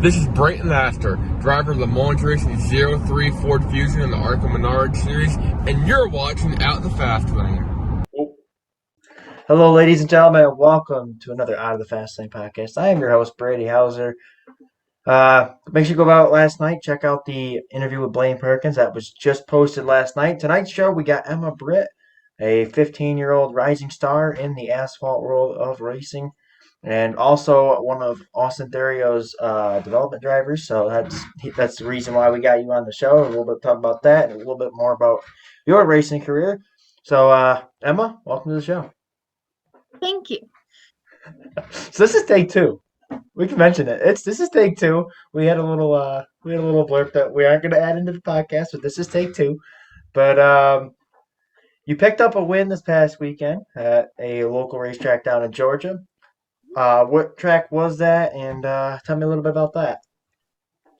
This is Britt Laster, driver of the Mullins Racing 03 Ford Fusion in the Arca Menard series, and you're watching Out the Fast Lane. Hello, ladies and gentlemen, and welcome to another Out of the Fast Lane podcast. I am your host, Brady Hauser. Make sure you go out last night, check out the interview with Blaine Perkins that was just posted last night. Tonight's show, we got Emma Britt, a 15-year-old rising star in the asphalt world of racing, and also one of Austin Therio's development drivers. So that's the reason why we got you on the show. A little bit talk about that, and a little bit more about your racing career. So, Emma, welcome to the show. Thank you. So this is take two. We can mention it. This is take two. We had a little blurb that we aren't going to add into the podcast, but this is take two. But you picked up a win this past weekend at a local racetrack down in Georgia. What track was that? And tell me a little bit about that.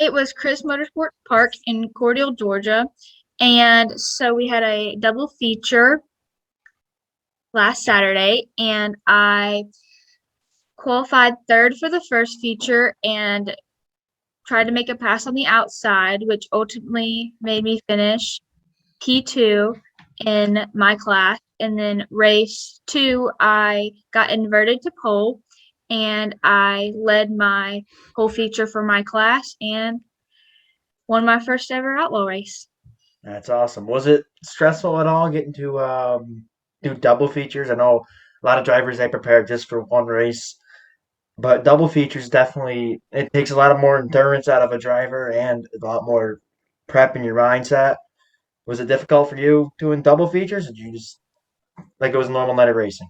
It was Chris Motorsport Park in Cordele, Georgia. And so we had a double feature last Saturday, and I qualified third for the first feature and tried to make a pass on the outside, which ultimately made me finish P2 in my class. And then race 2, I got inverted to pole, and I led my whole feature for my class and won my first ever outlaw race. That's awesome. Was it stressful at all getting to do double features? I know a lot of drivers, they prepare just for one race, but double features definitely, it takes a lot of more endurance out of a driver and a lot more prep in your mindset. Was it difficult for you doing double features, or did you just like it was a normal night of racing?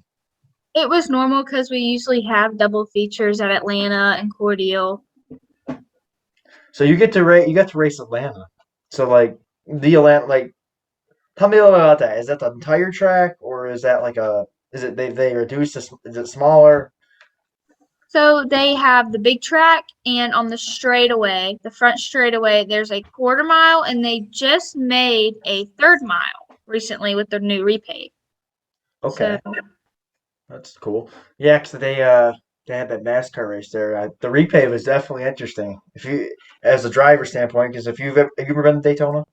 It was normal because we usually have double features at Atlanta and Cordele. So you got to race Atlanta. So like the Atlanta, like, tell me a little bit about that. Is that the entire track, or is that like is it they reduced this, is it smaller? So they have the big track, and on the straightaway, the front straightaway, there's a quarter mile, and they just made a third mile recently with their new repave. Okay. So That's cool. Yeah, 'cause they had that NASCAR race there. The repave is definitely interesting. If you, as a driver standpoint, because if have you ever been to Daytona,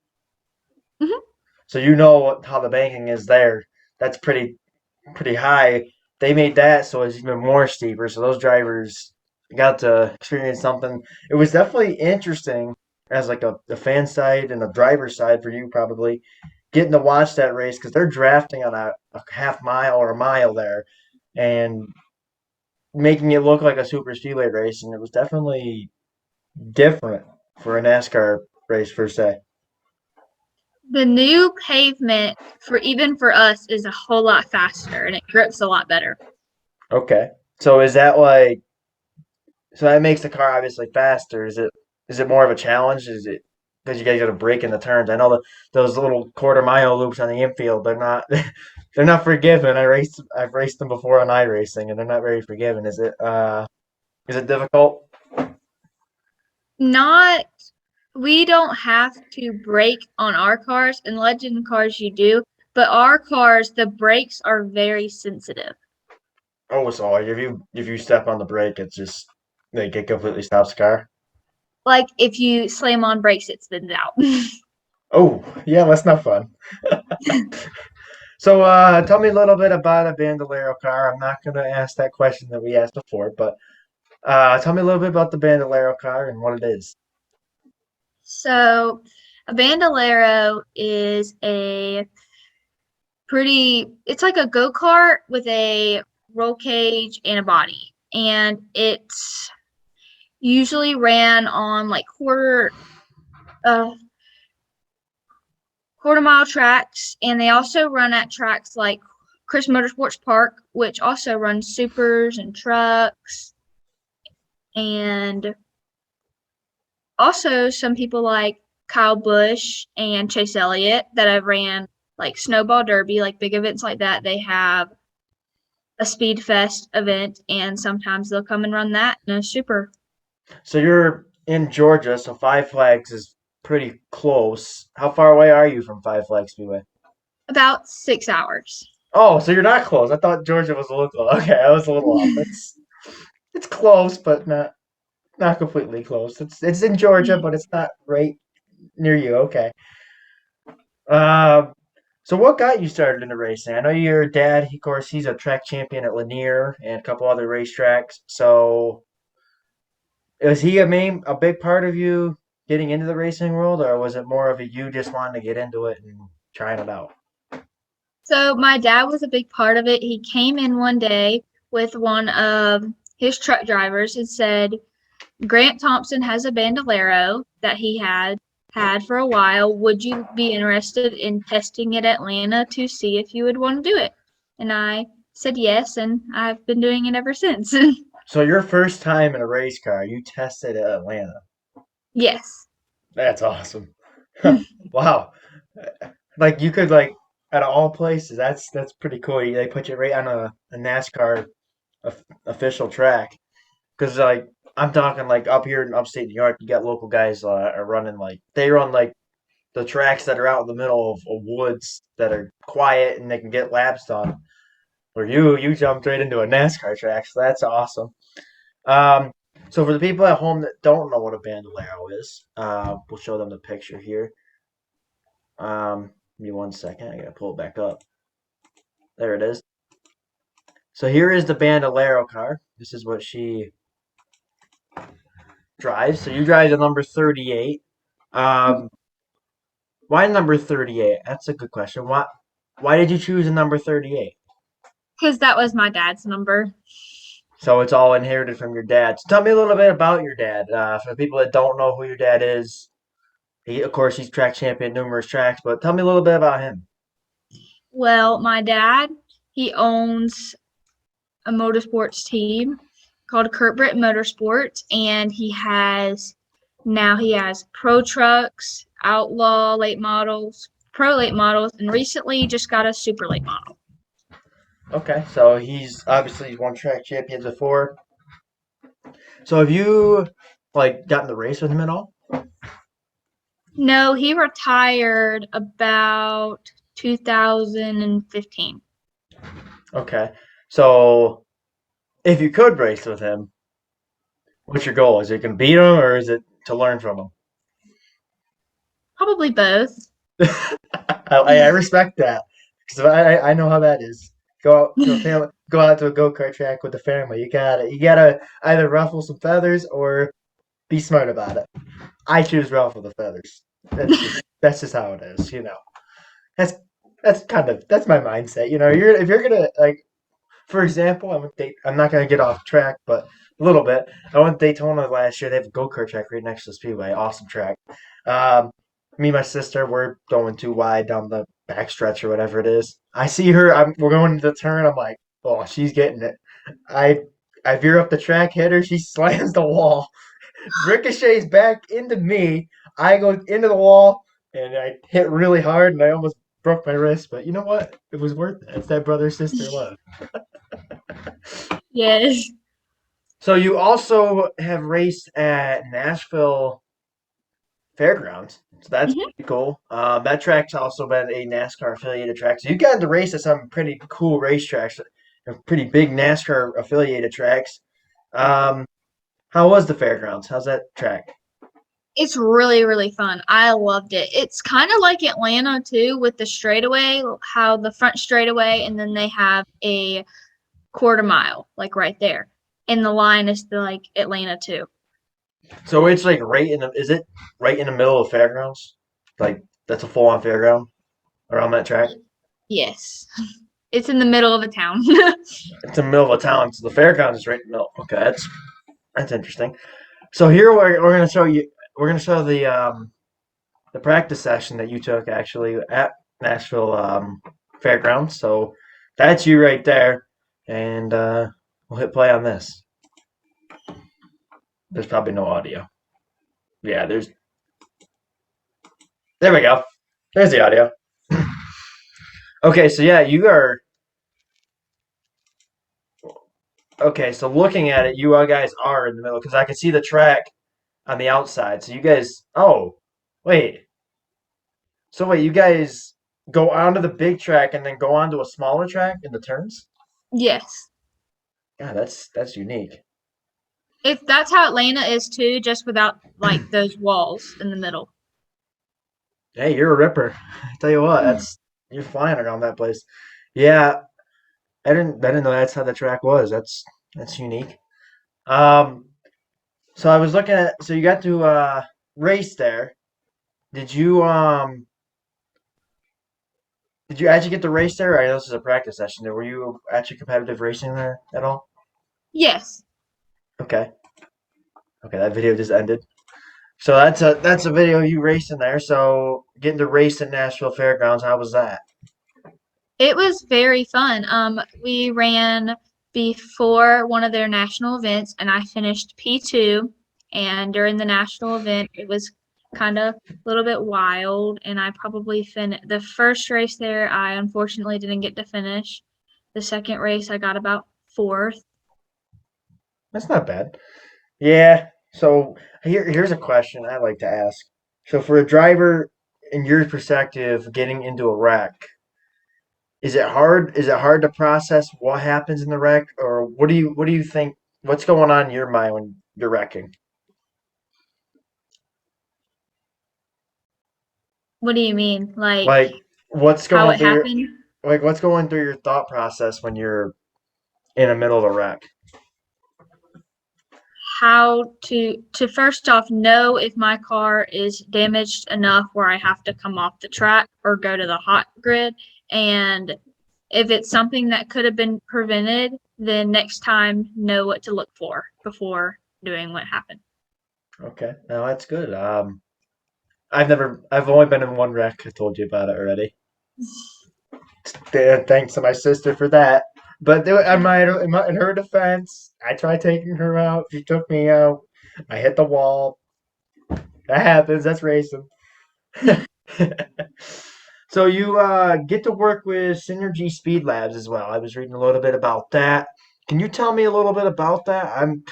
mhm. so you know how the banking is there. That's pretty high. They made that so it's even more steeper. So those drivers got to experience something. It was definitely interesting as like a fan side and a driver side for you probably getting to watch that race because they're drafting on a half mile or a mile there and making it look like a super speedway race, and it was definitely different for a NASCAR race per se. The new pavement for us is a whole lot faster, and it grips a lot better. Okay, so is that like so that makes the car obviously faster? Is it more of a challenge? Is it because you guys got to brake in the turns? I know that those little quarter mile loops on the infield, they're not they're not forgiving. I've raced them before on iRacing, and they're not very forgiving. Is it difficult? Not, we don't have to brake on our cars. In Legend cars, you do, but our cars, the brakes are very sensitive. Oh, so like if you step on the brake, it's just like it completely stops the car. Like if you slam on brakes, it spins out. Oh, yeah, that's not fun. So, tell me a little bit about a Bandelero car. I'm not going to ask that question that we asked before, but tell me a little bit about the Bandelero car and what it is. So, a Bandelero is it's like a go-kart with a roll cage and a body. And it's usually ran on like uh, quarter mile tracks, and they also run at tracks like Chris Motorsports Park, which also runs supers and trucks. And also some people like Kyle Busch and Chase Elliott that have ran like Snowball Derby, like big events like that. They have a Speed Fest event, and sometimes they'll come and run that in a super. So you're in Georgia, so Five Flags is pretty close. How far away are you from Five Flags Speedway? About 6 hours. Oh, so you're not close. I thought Georgia was a little. Okay, I was a little off. It's close, but not. Not completely close. It's in Georgia, but it's not right near you. Okay. Um, so what got you started into racing? I know your dad, of course, he's a track champion at Lanier and a couple other racetracks. So was he a big part of you getting into the racing world, or was it more of a you just wanting to get into it and trying it out? So my dad was a big part of it. He came in one day with one of his truck drivers and said, Grant Thompson has a Bandelero that he had for a while. Would you be interested in testing it at Atlanta to see if you would want to do it? And I said yes, and I've been doing it ever since. So your first time in a race car, you tested at Atlanta. Yes. That's awesome. Wow. Like you could like out of all places, that's pretty cool. They put you right on a NASCAR official track. Because like I'm talking like up here in upstate New York, you got local guys are running like they run like the tracks that are out in the middle of woods that are quiet and they can get laps done. Or you jumped right into a NASCAR track, so that's awesome. Um, so for the people at home that don't know what a bandolero is, we'll show them the picture here. Give me 1 second. I gotta pull it back up. There it is. So here is the Bandelero car. This is what she drives. So you drive the number 38. Um, why number 38? That's a good question. Why did you choose the number 38? Because that was my dad's number. So it's all inherited from your dad. So tell me a little bit about your dad. For the people that don't know who your dad is, of course, he's track champion numerous tracks, but tell me a little bit about him. Well, my dad, he owns a motorsports team called Kurt Britt Motorsports, and he has pro trucks, outlaw late models, pro late models, and recently just got a super late model. Okay, so he's obviously won track champions before. So have you like gotten to race with him at all? No, he retired about 2015. Okay, so if you could race with him, what's your goal? Is it going to beat him or is it to learn from him? Probably both. I respect that because I know how that is. Go out to a family, go out to a go kart track with the family. You gotta either ruffle some feathers or be smart about it. I choose ruffle the feathers. That's just how it is. That's that's my mindset. If you're gonna like, for example, I'm not gonna get off track, but a little bit. I went to Daytona last year. They have a go kart track right next to the speedway. Awesome track. Um, Me and my sister, we're going too wide down the backstretch or whatever it is. I see her. We're going into the turn. I'm like, oh, she's getting it. I I veer up the track, hit her. She slams the wall, ricochets back into me. I go into the wall and I hit really hard, and I almost broke my wrist. But you know what? It was worth it. It's that brother sister love. Yes. So you also have raced at Nashville Fairgrounds. So that's Mhm. pretty cool. That track's also been a NASCAR affiliated track. So you got to race at some pretty cool racetracks, pretty big NASCAR affiliated tracks. Um, how was the Fairgrounds? How's that track? It's really, really fun. I loved it. It's kind of like Atlanta too, with the straightaway, how the front straightaway, and then they have a quarter mile, like right there. And the line is like Atlanta too. So it's like is it right in the middle of Fairgrounds? Like that's a full on fairground around that track? Yes. It's in the middle of a town. It's in the middle of a town, so the Fairgrounds is right in the middle. Okay, that's interesting. So here we're gonna show you. We're gonna show the practice session that you took actually at Nashville Fairgrounds. So that's you right there, and we'll hit play on this. There's probably no audio. Yeah, there we go. There's the audio. Okay, so yeah, you are. Okay, so looking at it, you guys are in the middle because I can see the track on the outside. So you guys. Oh, wait. So wait, you guys go onto the big track and then go onto a smaller track in the turns? Yes. Yeah, that's unique. If that's how Atlanta is too, just without like those walls in the middle. Hey, you're a ripper. I tell you what, you're flying around that place. Yeah, I didn't know that's how the track was. That's unique. Um, so I was looking at so you got to race there. Did you um did you actually get to race there? I know this is a practice session there. Were you actually competitive racing there at all? Yes. Okay. Okay, that video just ended. So that's a video of you racing there. So getting to race at Nashville Fairgrounds, how was that? It was very fun. We ran before one of their national events, and I finished P2. And during the national event, it was kind of a little bit wild, and I probably finished the first race there. I unfortunately didn't get to finish. The second race, I got about fourth. That's not bad. Yeah. So here's a question I like to ask. So for a driver, in your perspective, getting into a wreck, is it hard? Is it hard to process what happens in the wreck, or what do you think? What's going on in your mind when you're wrecking? What do you mean? Like Like what's how going it through your happened? what's going through your thought process when you're in the middle of a wreck? How to first off know if my car is damaged enough where I have to come off the track or go to the hot grid, and if it's something that could have been prevented, then next time know what to look for before doing what happened. Okay, now that's good. I've only been in one wreck. I told you about it already. Thanks to my sister for that. But in her defense, I tried taking her out. She took me out. I hit the wall. That happens. That's racing. So you get to work with Synergy Speed Labs as well. I was reading a little bit about that. Can you tell me a little bit about that? I'm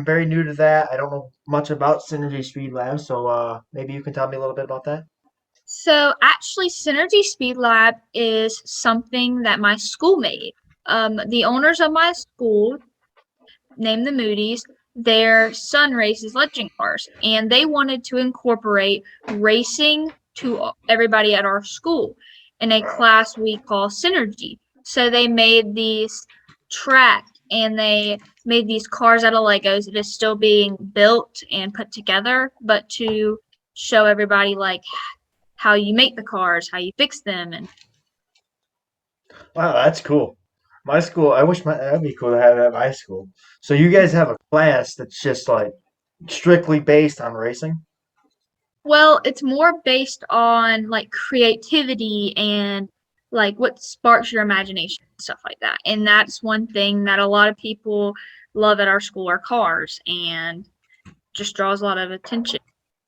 very new to that. I don't know much about Synergy Speed Labs, so maybe you can tell me a little bit about that. So actually, Synergy Speed Lab is something that my school made. The owners of my school, named the Moody's, their son races legend cars, and they wanted to incorporate racing to everybody at our school in a class we call Synergy. So they made these track and they made these cars out of Legos that is still being built and put together, but to show everybody like how you make the cars, how you fix them, and Wow, that's cool. My school, that'd be cool to have at my school. So you guys have a class that's just like strictly based on racing? well, it's more based on like creativity and like what sparks your imagination and stuff like that. And that's one thing that a lot of people love at our school are cars and just draws a lot of attention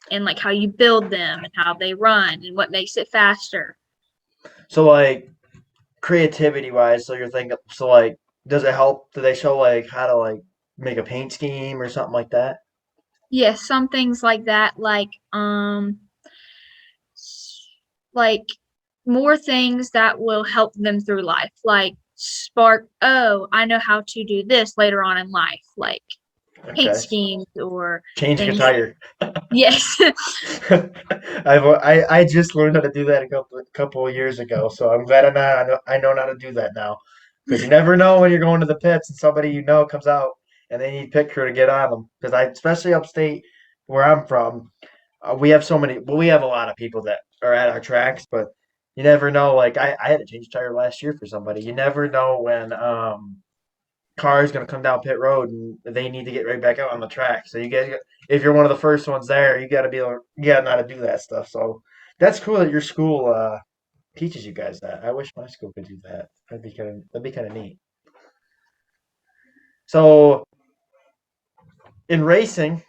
and like how you build them and how they run and what makes it faster. So like creativity wise, so you're thinking, so like, does it help? Do they show like how to like make a paint scheme or something like that? Yes, some things like that, like more things that will help them through life, like spark, oh, I know how to do this later on in life, like paint Okay. schemes or Changing a things. tire. Yes. I just learned how to do that a couple of years ago, so I'm glad I know how to do that now. Because you never know when you're going to the pits and somebody you know comes out and they need pit crew to get on them. Because especially upstate where I'm from, we have so many. Well, we have a lot of people that are at our tracks, but you never know. Like I had to change a tire last year for somebody. You never know when car is going to come down pit road and they need to get right back out on the track. So if you're one of the first ones there, you got to know how to do that stuff. So that's cool that your school teaches you guys that. I wish my school could do that. That'd be kind of neat. So in racing,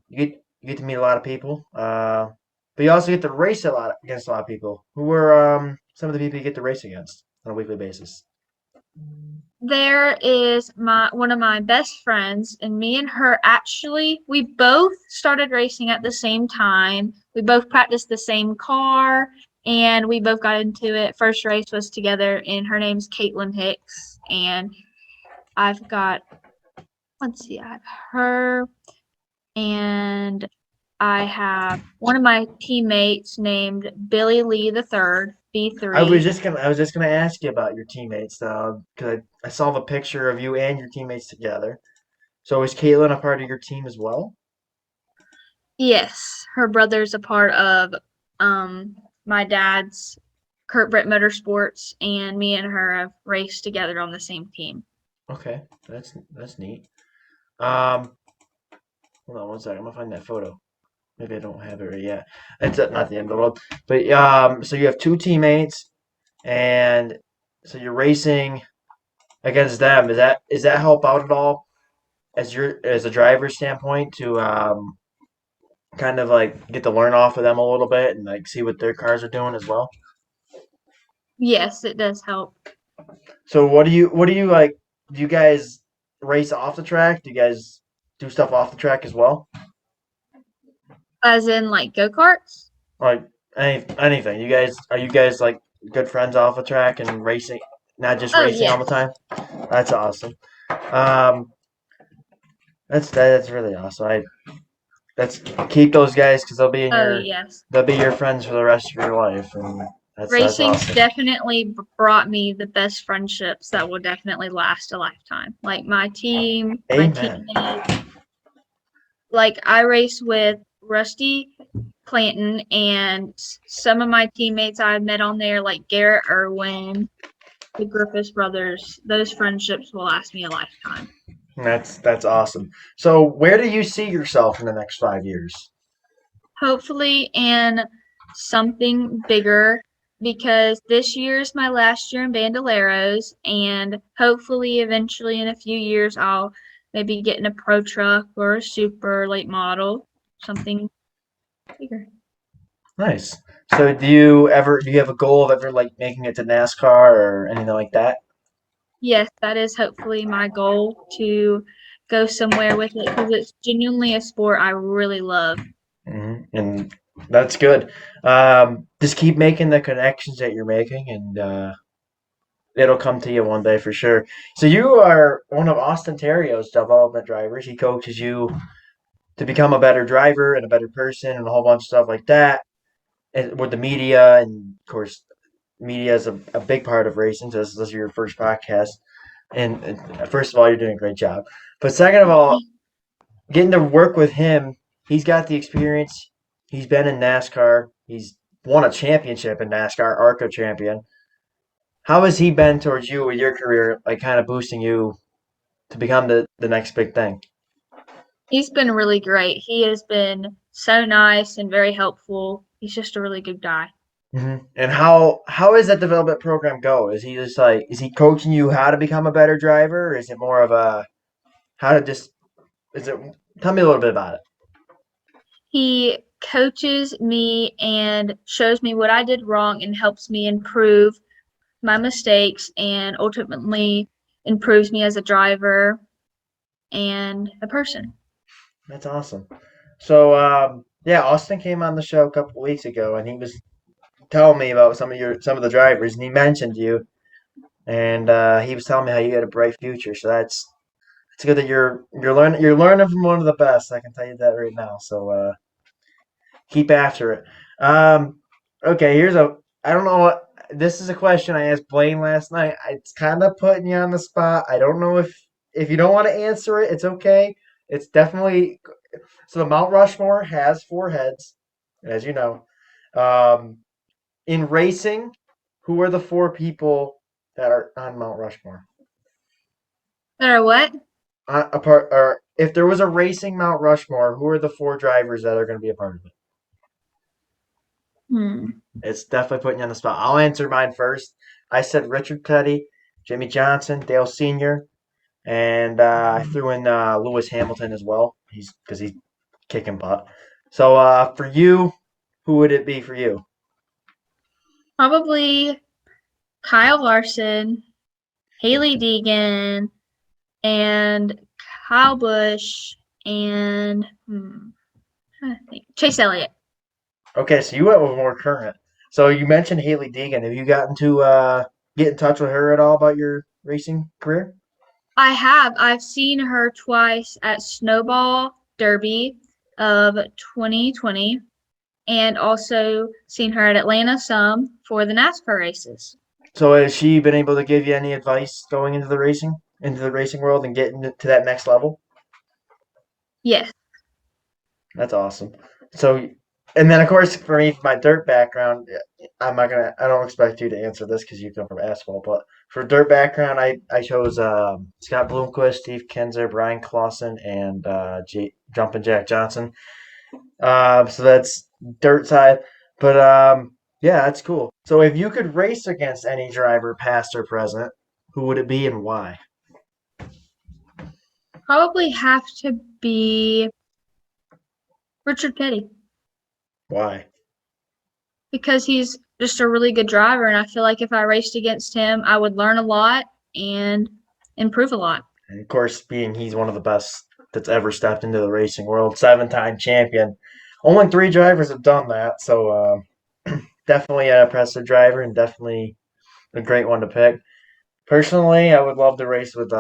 you get to meet a lot of people, but you also get to race a lot against a lot of people. Who are some of the people you get to race against on a weekly basis? There is my one of my best friends, and me and her actually we both started racing at the same time. We both practiced the same car, and we both got into it. First race was together, and her name's Caitlin Hicks, and I've got let's see, I have her, and I have one of my teammates named Billy Lee the Third, I was B3. just gonna ask you about your teammates though, because I saw the picture of you and your teammates together. So is Caitlin a part of your team as well? Yes, her brother's a part of my dad's Kurt Britt Motorsports, and me and her have raced together on the same team. Okay, that's neat. Um, Hold on one second. I'm gonna find that photo. Maybe I don't have it right yet. It's not the end of the world. But so you have two teammates, and so you're racing against them. Is that help out at all as a driver's standpoint to kind of like get to learn off of them a little bit and like see what their cars are doing as well? Yes, it does help. So what do you like? Do you guys race off the track? Do you guys do stuff off the track as well? As in like go-karts? Like anything? Are you guys like good friends off the track and racing, not just Oh, racing all the yes. time? That's awesome. Um, that's really awesome. That's keep those guys because Oh, yes. they'll be your friends for the rest of your life, and that's Racing's awesome. definitely brought me the best friendships that will definitely last a lifetime. Like my team, my Amen. teammates. Like I race with Rusty Clanton and some of my teammates I've met on there, like Garrett Irwin, the Griffiths brothers. Those friendships will last me a lifetime. That's awesome. So where do you see yourself in the next 5 years? Hopefully in something bigger because this year is my last year in Bandelleros, and hopefully eventually in a few years I'll maybe get in a pro truck or a super late model, something bigger. Nice. So do you have a goal of ever like making it to NASCAR or anything like that? Yes, that is hopefully my goal to go somewhere with it because it's genuinely a sport I really love. And that's good. Just keep making the connections that you're making, and it'll come to you one day for sure. So you are one of Austin Terrio's development drivers. He coaches you to become a better driver and a better person, and a whole bunch of stuff like that. And with the media, and of course, media is a big part of racing. So this is your first podcast, and first of all, you're doing a great job. But second of all, getting to work with him, he's got the experience. He's been in NASCAR. He's won a championship in NASCAR, ARCA champion. How has he been towards you with your career, like kind of boosting you to become the next big thing? He's been really great. He has been so nice and very helpful. He's just a really good guy. And how is that development program go? Is he coaching you how to become a better driver? Or is it more of a how to just is it? Tell me a little bit about it. He coaches me and shows me what I did wrong and helps me improve my mistakes and ultimately improves me as a driver and a person. That's awesome. So yeah, Austin came on the show a couple weeks ago, and he was telling me about some of the drivers, and he mentioned you, and he was telling me how you had a bright future. So that's it's good that you're learning from one of the best. I can tell you that right now. So keep after it. Okay, I don't know what this is a question I asked Blaine last night. It's kind of putting you on the spot. I don't know if you don't want to answer it, it's okay. It's definitely so the Mount Rushmore has four heads, as you know. Um, in racing, who are the four people that are on Mount Rushmore? Or what? Apart, or if there was a racing Mount Rushmore, who are the four drivers that are going to be a part of it? Hmm. It's definitely putting you on the spot. I'll answer mine first. I said Richard Petty, Jimmy Johnson, Dale Sr., and I threw in Lewis Hamilton as well. He's kicking butt. So for you, who would it be for you? Probably Kyle Larson, Haley Deegan, and Kyle Busch, and I think Chase Elliott. Okay, so you went with more current. So you mentioned Haley Deegan. Have you gotten to get in touch with her at all about your racing career? I have. I've seen her twice at Snowball Derby of 2020 and also seen her at Atlanta some for the NASCAR races. So has she been able to give you any advice going into the racing world and getting to that next level? Yes. That's awesome. So, and then of course for me, my dirt background, I don't expect you to answer this because you come from asphalt, but for dirt background, I chose Scott Bloomquist, Steve Kinzer, Brian Clausen, and Jumpin' Jack Johnson. So that's dirt side, but yeah, that's cool. So if you could race against any driver, past or present, who would it be and why? Probably have to be Richard Petty Why? because he's just a really good driver, and I feel like if I raced against him, I would learn a lot and improve a lot. And of course, being he's one of the best that's ever stepped into the racing world, 7-time champion. Only 3 drivers have done that, so definitely an impressive driver and definitely a great one to pick. Personally, I would love to race with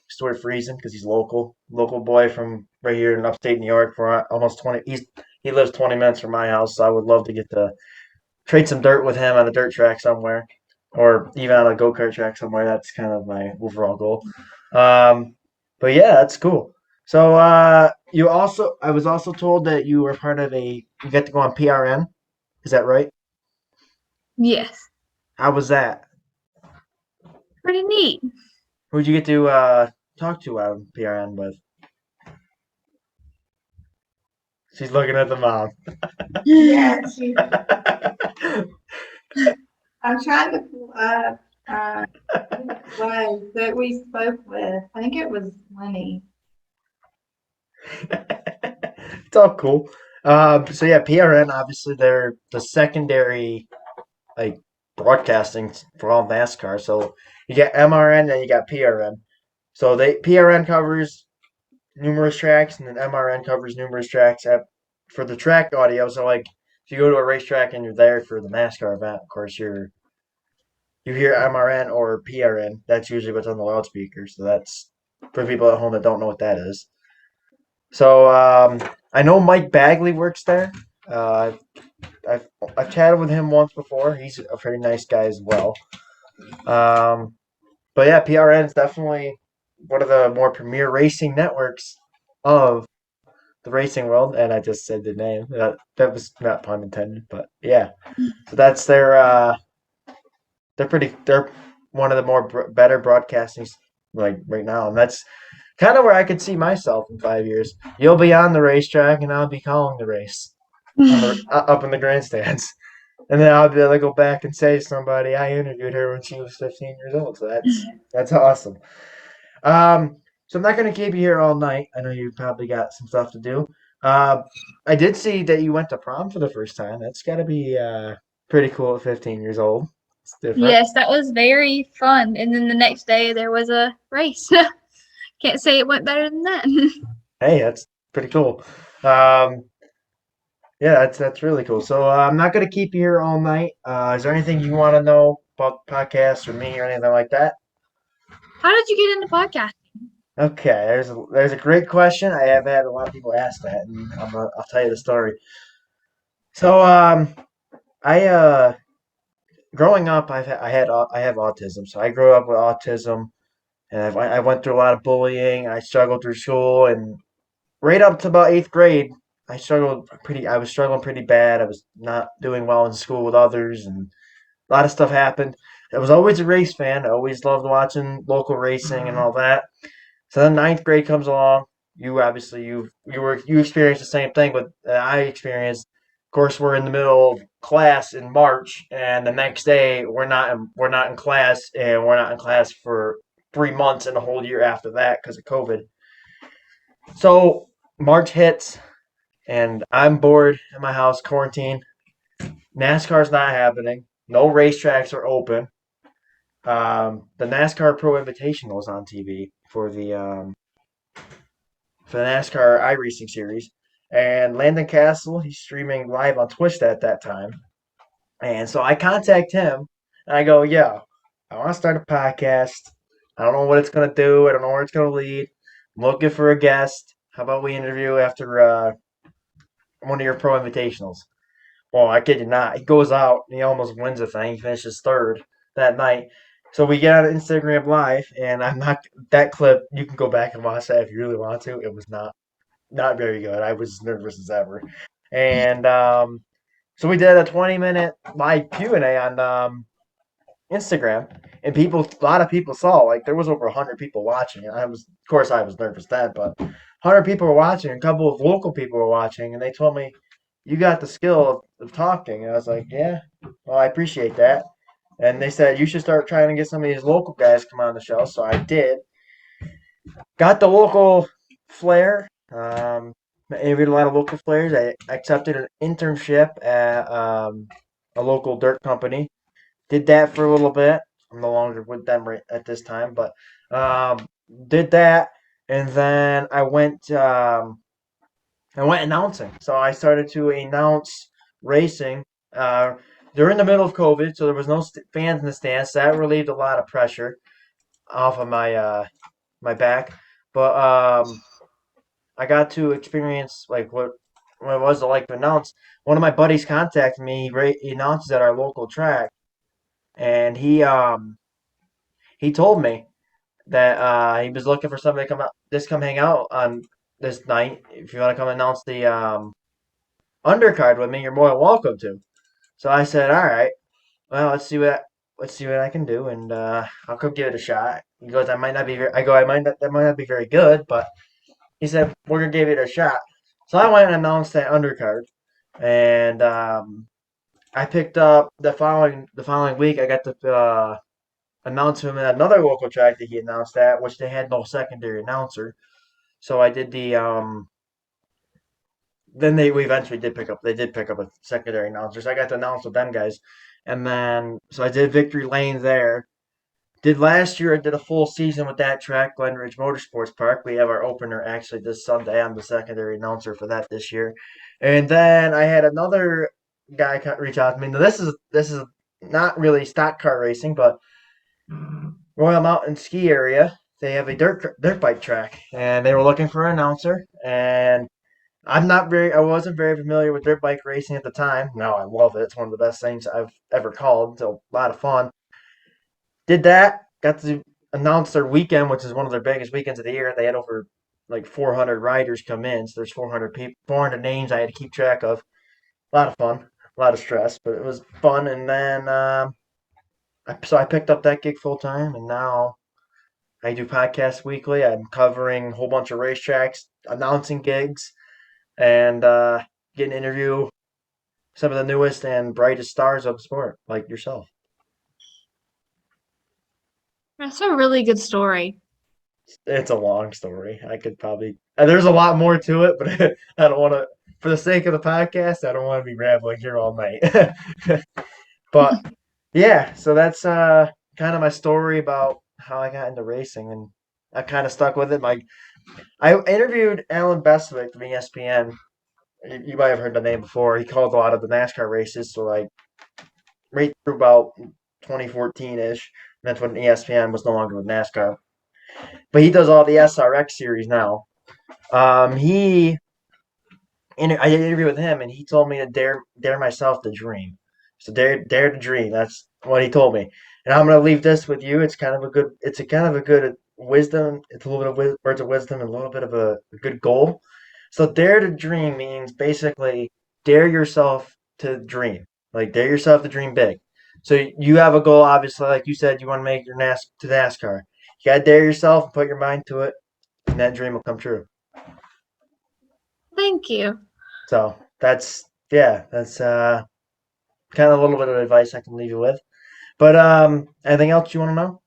Stuart Friesen because he's local boy from right here in upstate New York. For almost 20, he lives 20 minutes from my house, so I would love to get to trade some dirt with him on a dirt track somewhere, or even on a go kart track somewhere. That's kind of my overall goal. But yeah, that's cool. So I was also told that you were part of you got to go on PRN. Is that right? Yes. How was that? Pretty neat. Who'd you get to talk to on PRN with? She's looking at the mom. Yeah, I'm trying to pull up who it was that we spoke with. I think it was Lenny. It's all cool. So yeah, PRN obviously they're the secondary like broadcasting for all NASCAR. So you got MRN and you got PRN. So they PRN covers numerous tracks and then MRN covers numerous tracks for the track audio. So like if you go to a racetrack and you're there for the NASCAR event, of course you hear MRN or PRN. That's usually what's on the loudspeaker. So that's for people at home that don't know what that is. So I know Mike Bagley works there. I've chatted with him once before. He's a very nice guy as well. But yeah, PRN is definitely one of the more premier racing networks of the racing world. And I just said the name. That was not pun intended, but yeah. So that's they're one of the better broadcasting like right now, and that's kind of where I could see myself in 5 years. You'll be on the racetrack, and I'll be calling the race up in the grandstands. And then I'll be able to go back and say to somebody, I interviewed her when she was 15 years old. So that's awesome. So I'm not going to keep you here all night. I know you probably got some stuff to do. I did see that you went to prom for the first time. That's got to be pretty cool at 15 years old. It's different. Yes, that was very fun. And then the next day there was a race. Can't say it went better than that. Hey, that's pretty cool. Yeah, that's really cool. So I'm not going to keep you here all night. Is there anything you want to know about the podcast or me or anything like that? How did you get into podcasting? Okay, there's a great question. I have had a lot of people ask that, and I'll tell you the story. So I growing up, I have autism. So I grew up with autism, and I went through a lot of bullying. I struggled through school, and right up to about 8th grade, I was struggling pretty bad. I was not doing well in school with others, and a lot of stuff happened. I was always a race fan. I always loved watching local racing and all that. So then 9th grade comes along. You obviously you experienced the same thing, but I experienced. Of course, we're in the middle of class in March, and the next day we're not in class, and we're not in class for 3 months and a whole year after that because of COVID. So March hits, and I'm bored in my house, quarantine. NASCAR's not happening. No racetracks are open. The NASCAR Pro Invitational was on TV for the NASCAR iRacing series, and Landon Castle he's streaming live on Twitch at that time, and so I contact him and I go, "Yo, I want to start a podcast. I don't know what it's gonna do. I don't know where it's gonna lead. I'm looking for a guest. How about we interview after one of your pro invitationals? Well, I kid you not. He goes out and he almost wins the thing. He finishes third that night. So we get on Instagram Live, and I'm not that clip. You can go back and watch that if you really want to. It was not very good. I was as nervous as ever. And so we did a 20-minute live Q&A on Instagram, and a lot of people saw. Like there was over 100 people watching. And of course, I was nervous then, but 100 people were watching. A couple of local people were watching, and they told me, "You got the skill of talking." And I was like, "Yeah, well, I appreciate that." And they said you should start trying to get some of these local guys to come on the show. So I did. Got the local flair. Interviewed a lot of local players. I accepted an internship at a local dirt company. Did that for a little bit. I'm no longer with them right at this time, but um, did that, and then I went announcing. So I started to announce racing. Uh, they're in the middle of COVID, so there was no fans in the stands. So that relieved a lot of pressure off of my back. But I got to experience like what it was like to announce. One of my buddies contacted me. He announces at our local track, and he told me that he was looking for somebody to come hang out on this night. If you want to come announce the undercard with me, you're more than welcome to. So I said, all right, well, let's see what I can do, and I'll come give it a shot. He goes, I might not be very, I go, I might not, that might not be very good, but he said we're gonna give it a shot. So I went and announced that undercard, and I picked up the following week. I got to announce him at another local track that he announced at, which they had no secondary announcer. So I did the then we eventually did pick up a secondary announcer. So I got to announce with them guys. And then so I did Victory Lane there. Did last year I did a full season with that track, Glen Ridge Motorsports Park. We have our opener actually this Sunday. I'm the secondary announcer for that this year. And then I had another guy reach out to me. Now this is not really stock car racing, but Royal Mountain Ski Area. They have a dirt bike track, and they were looking for an announcer. And I wasn't very familiar with dirt bike racing at the time. Now I love it. It's one of the best things I've ever called. So a lot of fun. Did that. Got to announce their weekend, which is one of their biggest weekends of the year. They had over like 400 riders come in. So there's 400 people, 400 names I had to keep track of. A lot of fun, a lot of stress, but it was fun. And then so I picked up that gig full time, and now I do podcasts weekly. I'm covering a whole bunch of racetracks, announcing gigs, and getting to interview some of the newest and brightest stars of the sport, like yourself. That's a really good story. It's a long story. I could probably there's a lot more to it, but I don't want to. For the sake of the podcast, I don't want to be rambling here all night. But yeah, so that's kind of my story about how I got into racing, and I kind of stuck with it. I interviewed Alan Bestwick from ESPN. You might have heard the name before. He called a lot of the NASCAR races, so like right through about 2014 ish. That's when ESPN was no longer with NASCAR, but he does all the SRX series now. He I did an interview with him, and he told me to dare myself to dream. So dare to dream. That's what he told me. And I'm gonna leave this with you. It's a kind of a good wisdom. It's a little bit of words of wisdom and a little bit of a good goal. So dare to dream means basically dare yourself to dream. Like dare yourself to dream big. So you have a goal, obviously, like you said, you want to make your to NASCAR. You gotta dare yourself and put your mind to it, and that dream will come true. Thank you. So that's kind of a little bit of advice I can leave you with. But anything else you want to know?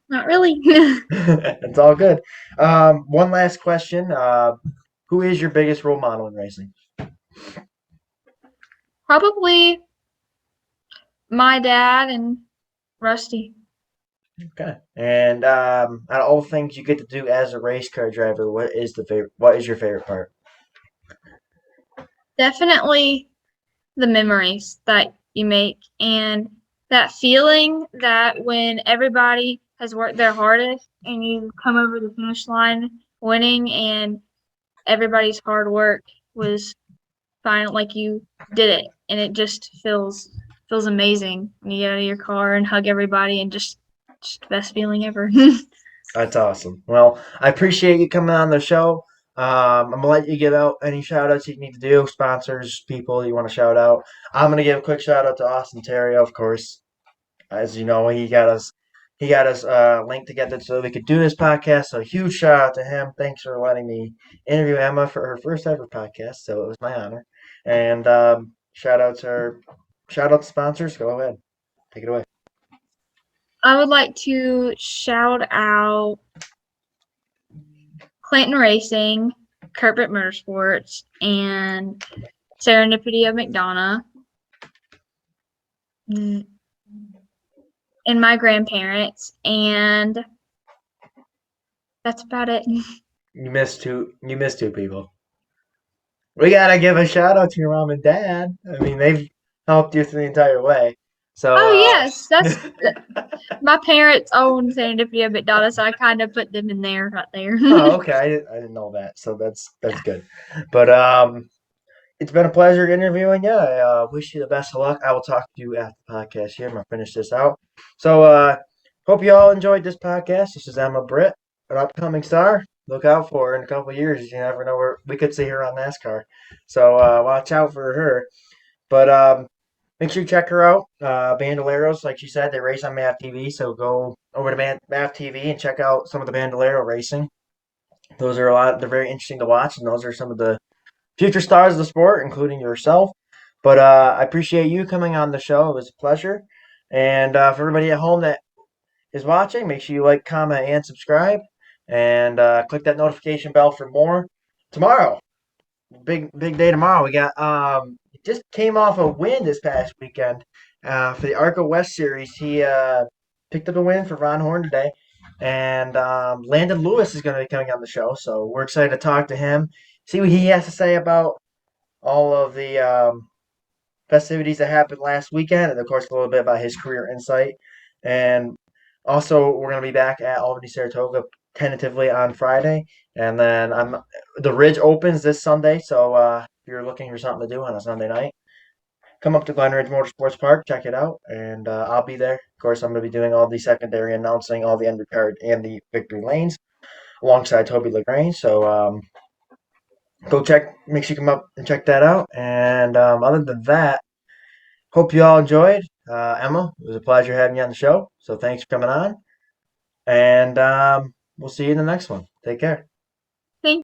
Not really. It's all good. One last question. Who is your biggest role model in racing? Probably my dad and Rusty. Okay. And out of all the things you get to do as a race car driver, what is your favorite part? Definitely the memories that you make and that feeling that when everybody has worked their hardest and you come over the finish line winning and everybody's hard work was fine, like you did it, and it just feels amazing when you get out of your car and hug everybody and just the best feeling ever. That's awesome. Well, I appreciate you coming on the show. I'm gonna let you give out any shout outs you need to do, sponsors, people you want to shout out. I'm gonna give a quick shout out to Austin Terrio, of course. As you know, he got us linked together so we could do this podcast. So huge shout out to him. Thanks for letting me interview Emma for her first ever podcast. So it was my honor. And shout out to sponsors. Go ahead, take it away. I would like to shout out Clinton Racing, Kirkbrett Motorsports, and Serendipity of McDonough, and my grandparents, and that's about it. You missed two. You missed two people. We gotta give a shout out to your mom and dad. I mean, they've helped you through the entire way. So, Oh yes, that's my parents own Serendipity of McDonough, so I kind of put them in there right there. oh, okay. I didn't know that. So that's good. But it's been a pleasure interviewing you. I wish you the best of luck. I will talk to you after the podcast here. I'm gonna finish this out. So hope you all enjoyed this podcast. This is Emma Britt, an upcoming star. Look out for her in a couple of years. You never know where we could see her on NASCAR. So watch out for her. But make sure you check her out. Bandoleros, like she said, they race on MAV TV. So go over to MAV TV and check out some of the Bandolero racing. Those are they're very interesting to watch, and those are some of the future stars of the sport, including yourself. But I appreciate you coming on the show. It was a pleasure. And for everybody at home that is watching, make sure you like, comment, and subscribe. And click that notification bell for more. Tomorrow, big day tomorrow. We got just came off a win this past weekend for the ARCA West Series. He picked up a win for Ron Horn today. And Landon Lewis is going to be coming on the show. So we're excited to talk to him, see what he has to say about all of the festivities that happened last weekend, and of course a little bit about his career insight. And also we're going to be back at Albany, Saratoga tentatively on Friday, and then the Ridge opens this Sunday. So if you're looking for something to do on a Sunday night, come up to Glen Ridge Motorsports Park, check it out, and I'll be there. Of course, I'm going to be doing all the secondary announcing, all the undercard and the victory lanes alongside Toby LaGrange. So go check, make sure you come up and check that out. And other than that, hope you all enjoyed. Emma, it was a pleasure having you on the show. So thanks for coming on. And we'll see you in the next one. Take care.